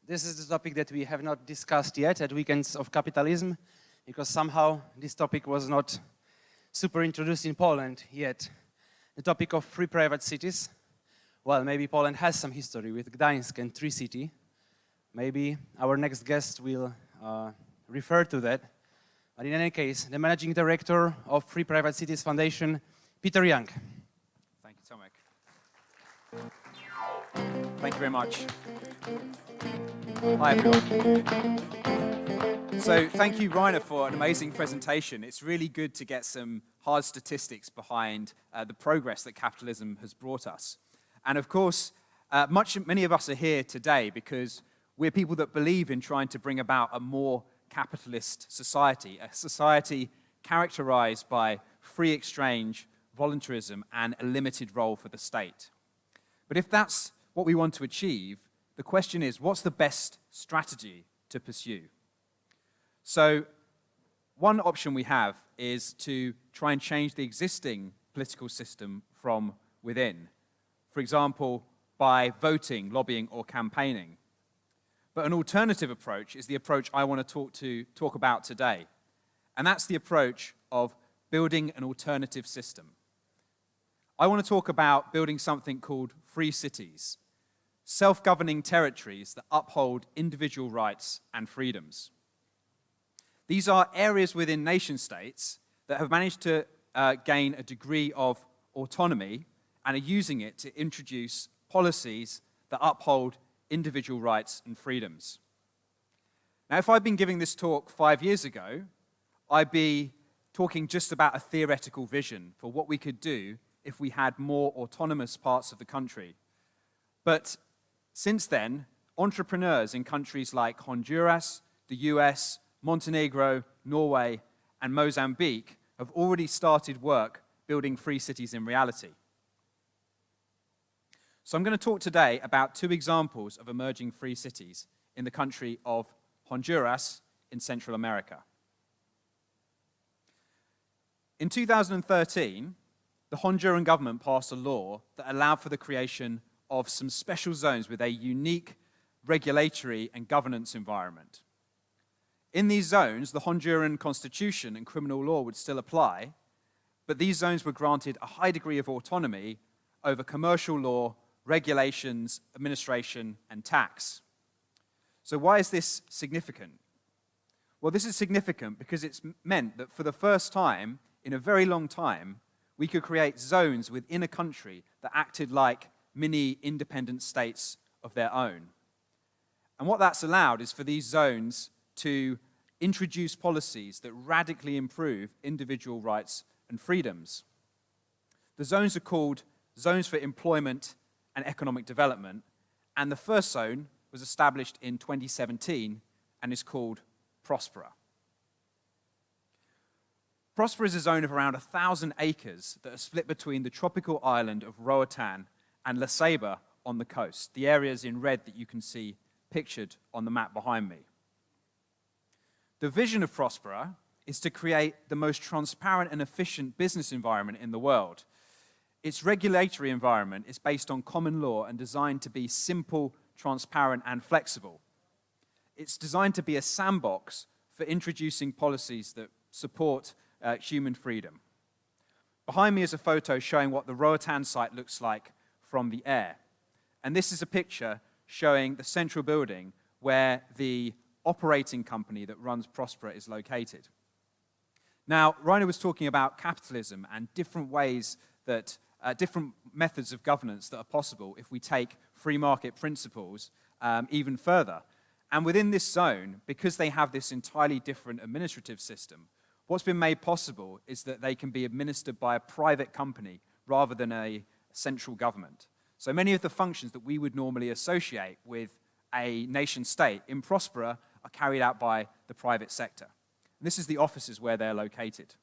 This is the topic that we have not discussed yet at Weekends of Capitalism, because somehow this topic was not super introduced in Poland yet. The topic of free private cities. Well, maybe Poland has some history with Gdańsk and Tree City. Maybe our next guest will refer to that. But in any case, the managing director of Free Private Cities Foundation, Peter Young. Thank you, Tomek. Thank you very much. Hi, everyone. So thank you, Rainer, for an amazing presentation. It's really good to get some hard statistics behind the progress that capitalism has brought us. And of course, many of us are here today because we're people that believe in trying to bring about a more capitalist society, a society characterized by free exchange, voluntarism, and a limited role for the state. But if that's what we want to achieve, the question is, what's the best strategy to pursue? So one option we have is to try and change the existing political system from within. For example, by voting, lobbying, or campaigning. But an alternative approach is the approach I want to talk about today. And that's the approach of building an alternative system. I want to talk about building something called free cities, self-governing territories that uphold individual rights and freedoms. These are areas within nation-states that have managed to gain a degree of autonomy and are using it to introduce policies that uphold individual rights and freedoms. Now, if I'd been giving this talk 5 years ago, I'd be talking just about a theoretical vision for what we could do if we had more autonomous parts of the country. But since then, entrepreneurs in countries like Honduras, the US, Montenegro, Norway, and Mozambique have already started work building free cities in reality. So I'm going to talk today about 2 examples of emerging free cities in the country of Honduras in Central America. In 2013, the Honduran government passed a law that allowed for the creation of some special zones with a unique regulatory and governance environment. In these zones, the Honduran constitution and criminal law would still apply, but these zones were granted a high degree of autonomy over commercial law, regulations, administration, and tax. So why is this significant? Well, this is significant because it's meant that for the first time in a very long time, we could create zones within a country that acted like mini independent states of their own. And what that's allowed is for these zones to introduce policies that radically improve individual rights and freedoms. The zones are called Zones for Employment and Economic Development, and the first zone was established in 2017 and is called Prospera. Prospera is a zone of around 1,000 acres that are split between the tropical island of Roatan and La Ceiba on the coast, the areas in red that you can see pictured on the map behind me. The vision of Prospera is to create the most transparent and efficient business environment in the world. Its regulatory environment is based on common law and designed to be simple, transparent, and flexible. It's designed to be a sandbox for introducing policies that support human freedom. Behind me is a photo showing what the Roatan site looks like from the air. And this is a picture showing the central building where the operating company that runs Prospera is located. Now, Rainer was talking about capitalism and different ways that, different methods of governance that are possible if we take free market principles even further. And within this zone, because they have this entirely different administrative system, what's been made possible is that they can be administered by a private company rather than a central government. So many of the functions that we would normally associate with a nation state in Prospera are carried out by the private sector. And this is the offices where they're located.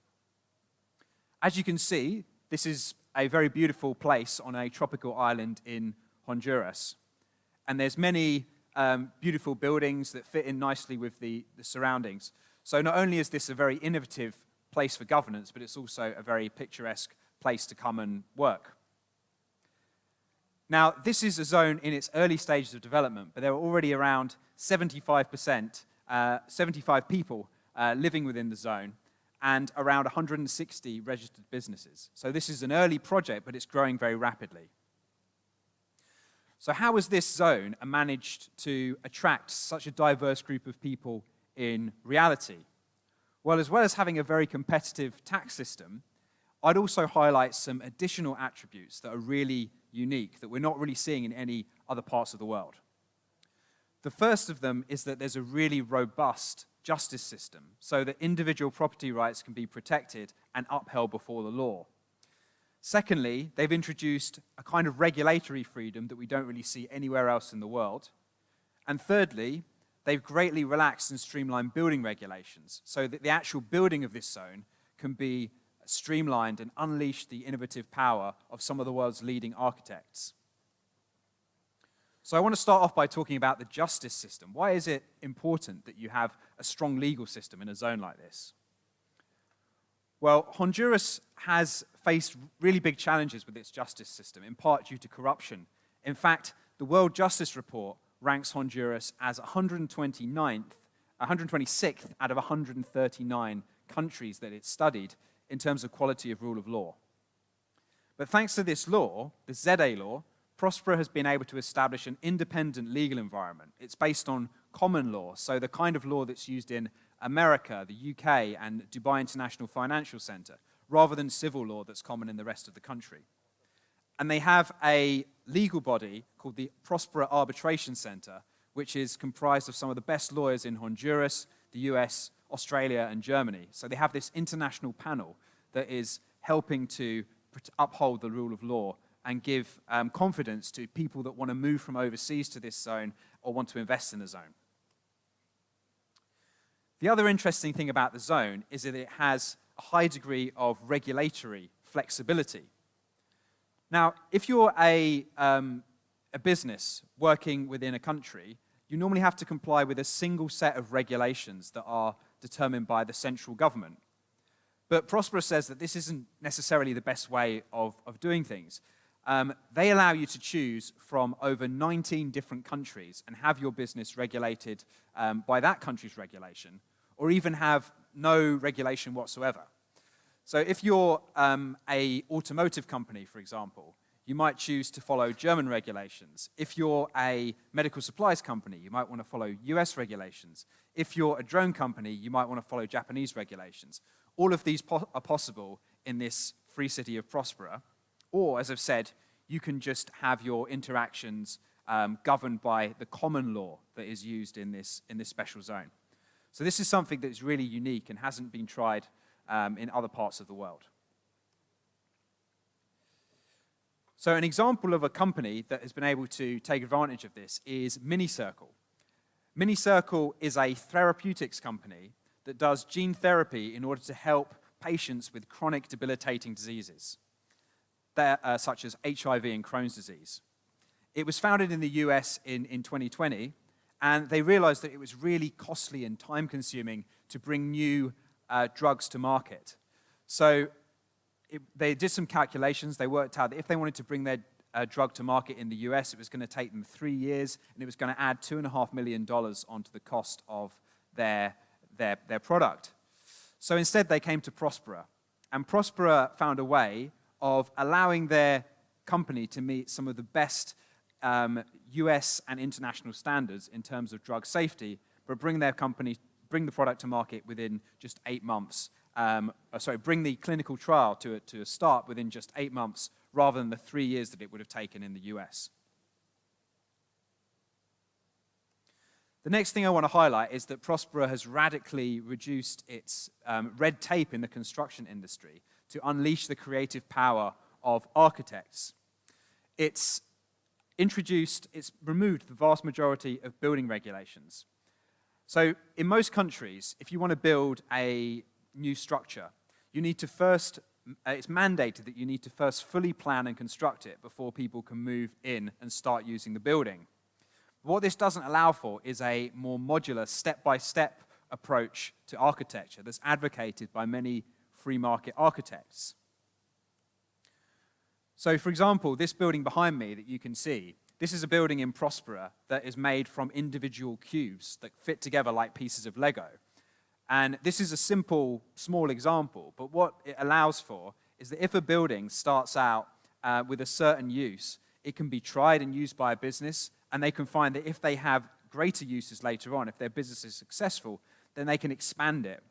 As you can see, this is a very beautiful place on a tropical island in Honduras. And there's many beautiful buildings that fit in nicely with the surroundings. So not only is this a very innovative place for governance, but it's also a very picturesque place to come and work. Now, this is a zone in its early stages of development, but there are already around 75 people living within the zone and around 160 registered businesses. So this is an early project, but it's growing very rapidly. So how has this zone managed to attract such a diverse group of people in reality? Well, as well as having a very competitive tax system, I'd also highlight some additional attributes that are really unique, that we're not really seeing in any other parts of the world. The first of them is that there's a really robust justice system, so that individual property rights can be protected and upheld before the law. Secondly, they've introduced a kind of regulatory freedom that we don't really see anywhere else in the world. And thirdly, they've greatly relaxed and streamlined building regulations so that the actual building of this zone can be streamlined and unleash the innovative power of some of the world's leading architects. So I want to start off by talking about the justice system. Why is it important that you have a strong legal system in a zone like this? Well, Honduras has faced really big challenges with its justice system, in part due to corruption. In fact, the World Justice Report ranks Honduras as 126th out of 139 countries that it studied in terms of quality of rule of law. But thanks to this law, the ZA law, Prospera has been able to establish an independent legal environment. It's based on common law, so the kind of law that's used in America, the UK, and Dubai International Financial Center, rather than civil law that's common in the rest of the country. And they have a legal body called the Prospera Arbitration Center, which is comprised of some of the best lawyers in Honduras, the US, Australia, and Germany. So they have this international panel that is helping to uphold the rule of law and give confidence to people that want to move from overseas to this zone or want to invest in the zone. The other interesting thing about the zone is that it has a high degree of regulatory flexibility. Now, if you're a business working within a country, you normally have to comply with a single set of regulations that are determined by the central government. But Prospera says that this isn't necessarily the best way of doing things. They allow you to choose from over 19 different countries and have your business regulated by that country's regulation, or even have no regulation whatsoever. So if you're an automotive company, for example, you might choose to follow German regulations. If you're a medical supplies company, you might want to follow US regulations. If you're a drone company, you might want to follow Japanese regulations. All of these are possible in this free city of Prospera. Or, as I've said, you can just have your interactions governed by the common law that is used in this special zone. So this is something that is really unique and hasn't been tried in other parts of the world. So an example of a company that has been able to take advantage of this is MiniCircle. MiniCircle is a therapeutics company that does gene therapy in order to help patients with chronic debilitating diseases, such as HIV and Crohn's disease. It was founded in the US in 2020, and they realized that it was really costly and time-consuming to bring new drugs to market. So they did some calculations. They worked out that if they wanted to bring their drug to market in the US, it was going to take them 3 years, and it was going to add $2.5 million onto the cost of their product. So instead, they came to Prospera. And Prospera found a way of allowing their company to meet some of the best US and international standards in terms of drug safety, but bring the product to market within just 8 months. Bring the clinical trial to a start within just 8 months, rather than the 3 years that it would have taken in the US. The next thing I want to highlight is that Prospera has radically reduced its red tape in the construction industry to unleash the creative power of architects. It's removed the vast majority of building regulations. So in most countries, if you want to build a new structure, you need to first, it's mandated that you need to first fully plan and construct it before people can move in and start using the building. What this doesn't allow for is a more modular, step-by-step approach to architecture that's advocated by many free market architects. So, for example, this building behind me that you can see, this is a building in Prospera that is made from individual cubes that fit together like pieces of Lego. And this is a simple, small example, but what it allows for is that if a building starts out with a certain use, it can be tried and used by a business, and they can find that if they have greater uses later on, if their business is successful, then they can expand it.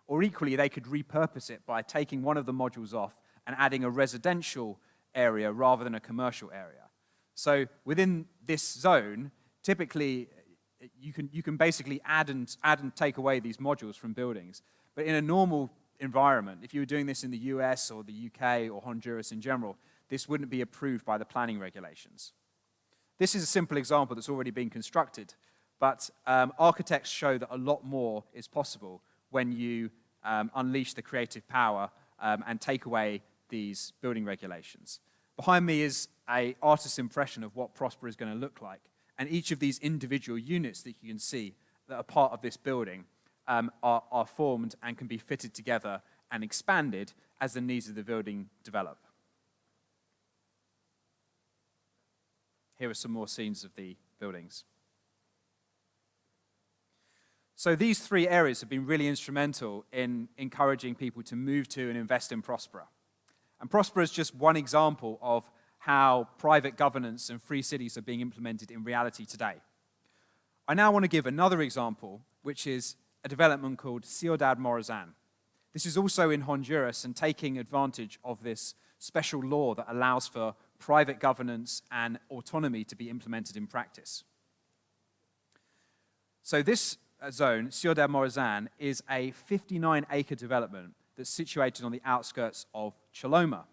Or equally, they could repurpose it by taking one of the modules off and adding a residential area rather than a commercial area. So within this zone, typically, you can basically add and take away these modules from buildings. But in a normal environment, if you were doing this in the US or the UK or Honduras in general, this wouldn't be approved by the planning regulations. This is a simple example that's already been constructed, but architects show that a lot more is possible when you unleash the creative power and take away these building regulations. Behind me is an artist's impression of what Prospera is going to look like. And each of these individual units that you can see that are part of this building are formed and can be fitted together and expanded as the needs of the building develop. Here are some more scenes of the buildings. So these three areas have been really instrumental in encouraging people to move to and invest in Prospera. And Prospera is just one example of how private governance and free cities are being implemented in reality today. I now want to give another example, which is a development called Ciudad Morazán. This is also in Honduras and taking advantage of this special law that allows for private governance and autonomy to be implemented in practice. So this zone, Ciudad Morazán, is a 59-acre development that's situated on the outskirts of Choloma.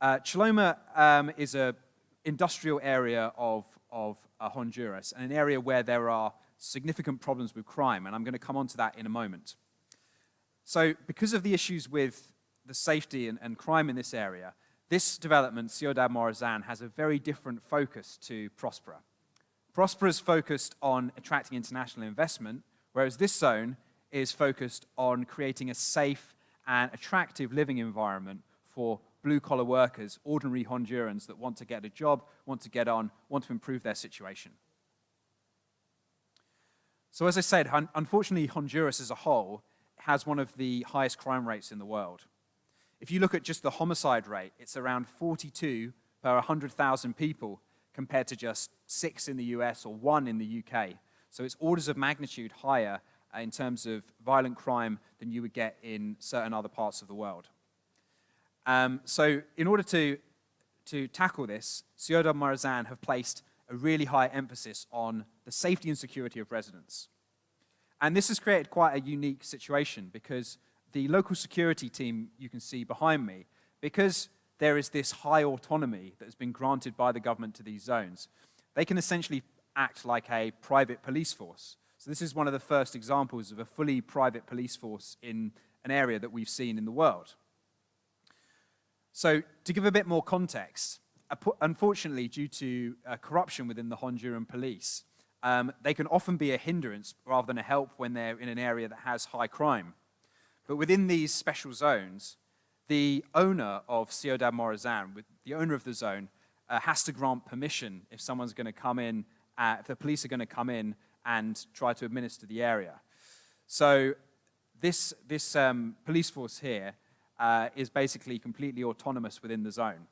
Choloma is an industrial area of Honduras, and an area where there are significant problems with crime, and I'm going to come on to that in a moment. So because of the issues with the safety and crime in this area, this development, Ciudad Morazán, has a very different focus to Prospera. Prospera is focused on attracting international investment, whereas this zone is focused on creating a safe and attractive living environment for blue-collar workers, ordinary Hondurans that want to get a job, want to get on, want to improve their situation. So as I said, unfortunately, Honduras as a whole has one of the highest crime rates in the world. If you look at just the homicide rate, it's around 42 per 100,000 people compared to just 6 in the US or 1 in the UK. So it's orders of magnitude higher in terms of violent crime than you would get in certain other parts of the world. So in order to tackle this, Ciudad Morazán have placed a really high emphasis on the safety and security of residents. And this has created quite a unique situation because the local security team you can see behind me, because there is this high autonomy that has been granted by the government to these zones, they can essentially act like a private police force. So this is one of the first examples of a fully private police force in an area that we've seen in the world. So to give a bit more context, unfortunately, due to corruption within the Honduran police, they can often be a hindrance rather than a help when they're in an area that has high crime. But within these special zones, the owner of Ciudad Morazán, the owner of the zone, has to grant permission if someone's going to come in, if the police are going to come in and try to administer the area. So this police force here is basically completely autonomous within the zone.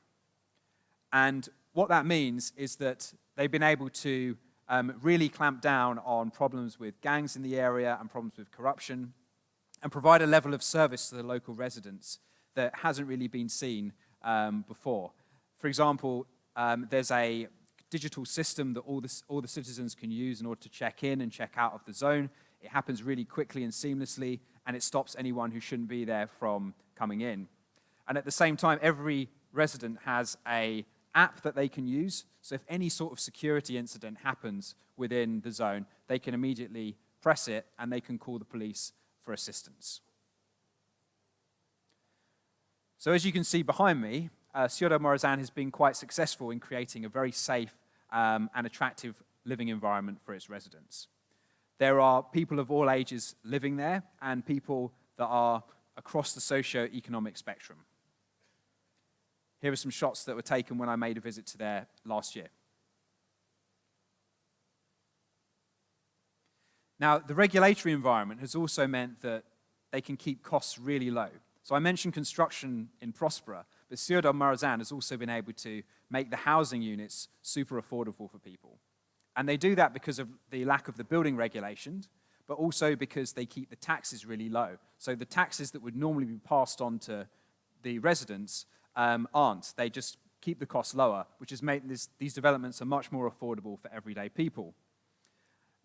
And what that means is that they've been able to really clamp down on problems with gangs in the area and problems with corruption and provide a level of service to the local residents that hasn't really been seen before. For example, there's a digital system that all the citizens can use in order to check in and check out of the zone. It happens really quickly and seamlessly, and it stops anyone who shouldn't be there from coming in. And at the same time, every resident has an app that they can use. So if any sort of security incident happens within the zone, they can immediately press it and they can call the police for assistance. So as you can see behind me, Ciudad Morazán has been quite successful in creating a very safe and attractive living environment for its residents. There are people of all ages living there and people that are across the socio-economic spectrum. Here are some shots that were taken when I made a visit to there last year. Now, the regulatory environment has also meant that they can keep costs really low. So I mentioned construction in Prospera, but Ciudad de Morazán has also been able to make the housing units super affordable for people. And they do that because of the lack of the building regulations, but also because they keep the taxes really low. So the taxes that would normally be passed on to the residents aren't. They just keep the costs lower, which has made these developments are much more affordable for everyday people.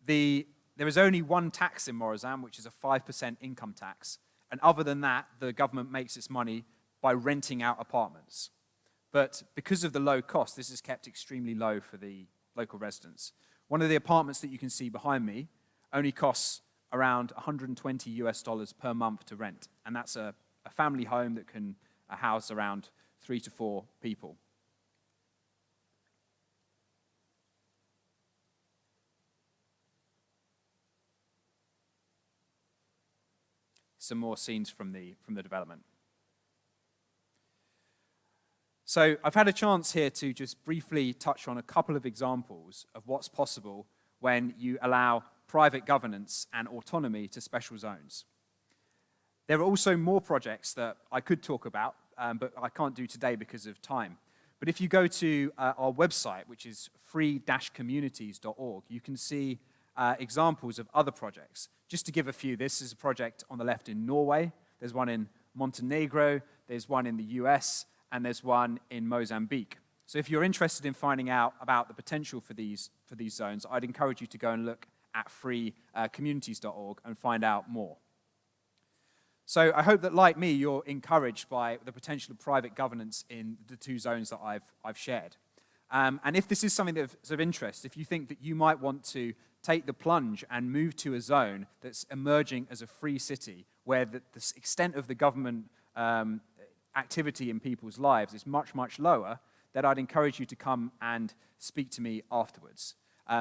There is only one tax in Morazán, which is a 5% income tax. And other than that, the government makes its money by renting out apartments. But because of the low cost, this is kept extremely low for the local residents. One of the apartments that you can see behind me only costs around $120 per month to rent. And that's a family home that can house around 3 to 4 people. Some more scenes from the development. So I've had a chance here to just briefly touch on a couple of examples of what's possible when you allow private governance and autonomy to special zones. There are also more projects that I could talk about, but I can't do today because of time. But if you go to our website, which is free-communities.org, you can see examples of other projects. Just to give a few, this is a project on the left in Norway, there's one in Montenegro, there's one in the US, and there's one in Mozambique. So if you're interested in finding out about the potential for these zones, I'd encourage you to go and look at free-communities.org and find out more. So I hope that, like me, you're encouraged by the potential of private governance in the 2 zones that I've shared. And if this is something that's of interest, if you think that you might want to take the plunge and move to a zone that's emerging as a free city, where the extent of the government activity in people's lives is much, much lower, then I'd encourage you to come and speak to me afterwards.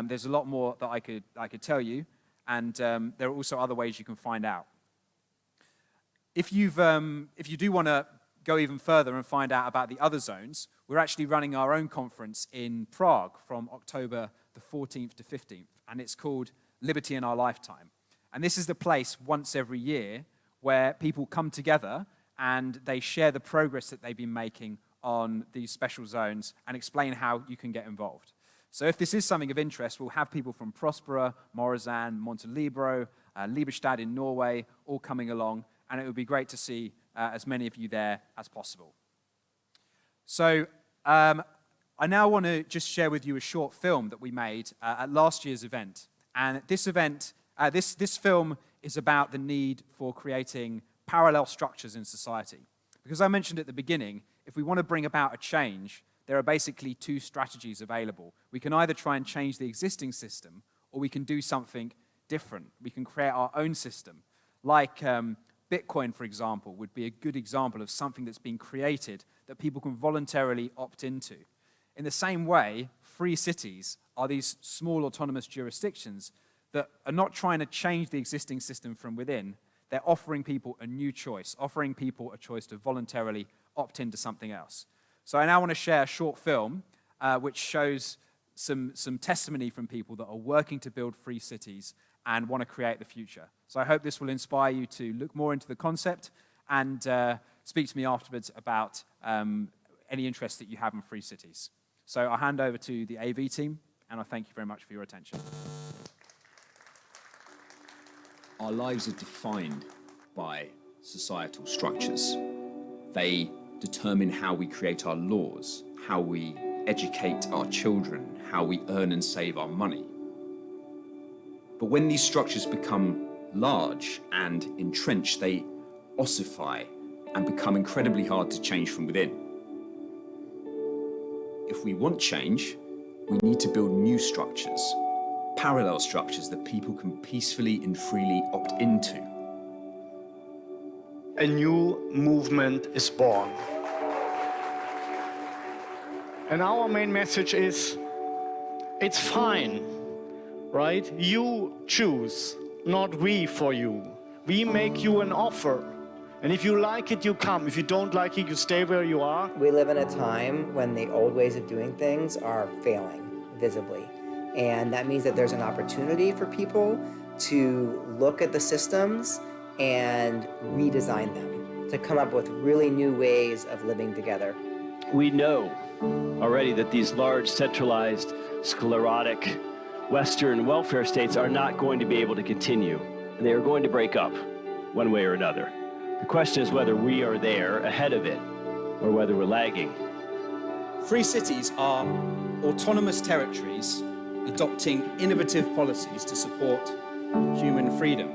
There's a lot more that I could tell you, and there are also other ways you can find out. If you do want to go even further and find out about the other zones, we're actually running our own conference in Prague from October the 14th to 15th, and it's called Liberty in Our Lifetime. And this is the place once every year where people come together and they share the progress that they've been making on these special zones and explain how you can get involved. So if this is something of interest, we'll have people from Prospera, Morazán, Montelibro, Liberstad in Norway, all coming along, and it would be great to see as many of you there as possible. So I now want to just share with you a short film that we made at last year's event. And this event, this film is about the need for creating parallel structures in society. Because I mentioned at the beginning, if we want to bring about a change, there are basically 2 strategies available. We can either try and change the existing system, or we can do something different. We can create our own system. Like Bitcoin, for example, would be a good example of something that's been created that people can voluntarily opt into. In the same way, free cities are these small autonomous jurisdictions that are not trying to change the existing system from within. They're offering people a new choice, offering people a choice to voluntarily opt into something else. So I now want to share a short film which shows some testimony from people that are working to build free cities and want to create the future. So I hope this will inspire you to look more into the concept and speak to me afterwards about any interest that you have in free cities. So I'll hand over to the AV team, and I thank you very much for your attention. Our lives are defined by societal structures. They determine how we create our laws, how we educate our children, how we earn and save our money. But when these structures become large and entrenched, they ossify and become incredibly hard to change from within. If we want change, we need to build new structures, parallel structures that people can peacefully and freely opt into. A new movement is born. And our main message is, it's fine, right? You choose, not we for you. We make you an offer. And if you like it, you come. If you don't like it, you stay where you are. We live in a time when the old ways of doing things are failing visibly. And that means that there's an opportunity for people to look at the systems and redesign them, to come up with really new ways of living together. We know already that these large, centralized, sclerotic Western welfare states are not going to be able to continue. They are going to break up one way or another. The question is whether we are there ahead of it or whether we're lagging. Free cities are autonomous territories adopting innovative policies to support human freedom.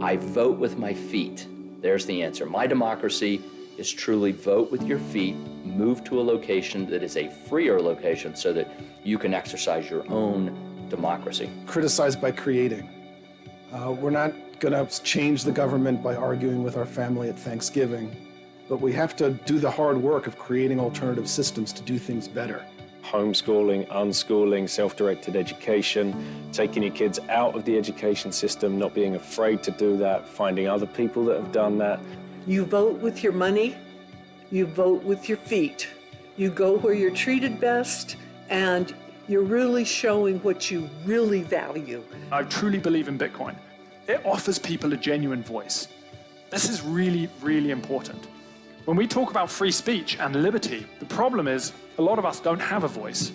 I vote with my feet. There's the answer. My democracy is truly vote with your feet, move to a location that is a freer location so that you can exercise your own democracy. Criticize by creating. We're not going to change the government by arguing with our family at Thanksgiving, but we have to do the hard work of creating alternative systems to do things better. Homeschooling, unschooling, self-directed education, taking your kids out of the education system, not being afraid to do that, finding other people that have done that. You vote with your money, you vote with your feet. You go where you're treated best, and you're really showing what you really value. I truly believe in Bitcoin. It offers people a genuine voice. This is really, really important. When we talk about free speech and liberty, the problem is a lot of us don't have a voice.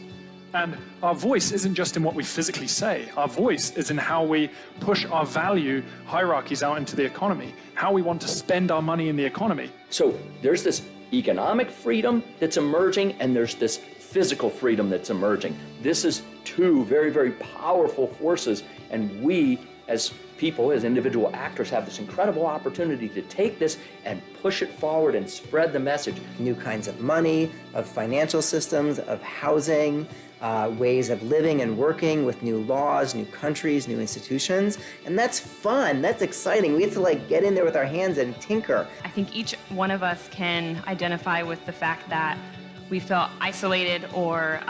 And our voice isn't just in what we physically say. Our voice is in how we push our value hierarchies out into the economy, how we want to spend our money in the economy. So there's this economic freedom that's emerging, and there's this physical freedom that's emerging. This is two very, very powerful forces, and we as people, as individual actors, have this incredible opportunity to take this and push it forward and spread the message. New kinds of money, of financial systems, of housing, ways of living and working with new laws, new countries, new institutions. And that's fun, that's exciting. We have to get in there with our hands and tinker. I think each one of us can identify with the fact that we felt isolated or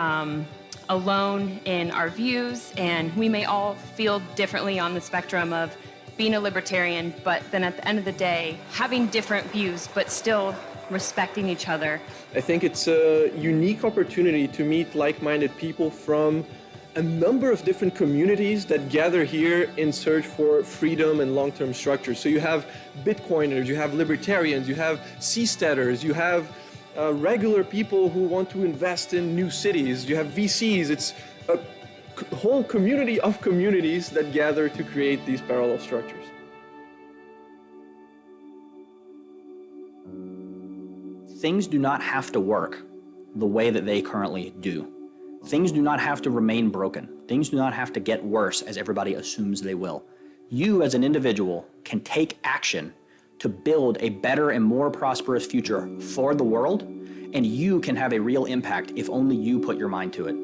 alone in our views, and we may all feel differently on the spectrum of being a libertarian, but then at the end of the day, having different views, but still respecting each other. I think it's a unique opportunity to meet like-minded people from a number of different communities that gather here in search for freedom and long-term structure. So you have Bitcoiners, you have libertarians, you have seasteaders, you have regular people who want to invest in new cities, you have VCs. It's a whole community of communities that gather to create these parallel structures. Things do not have to work the way that they currently do. Things do not have to remain broken. Things do not have to get worse as everybody assumes they will. You as an individual can take action to build a better and more prosperous future for the world, and you can have a real impact if only you put your mind to it.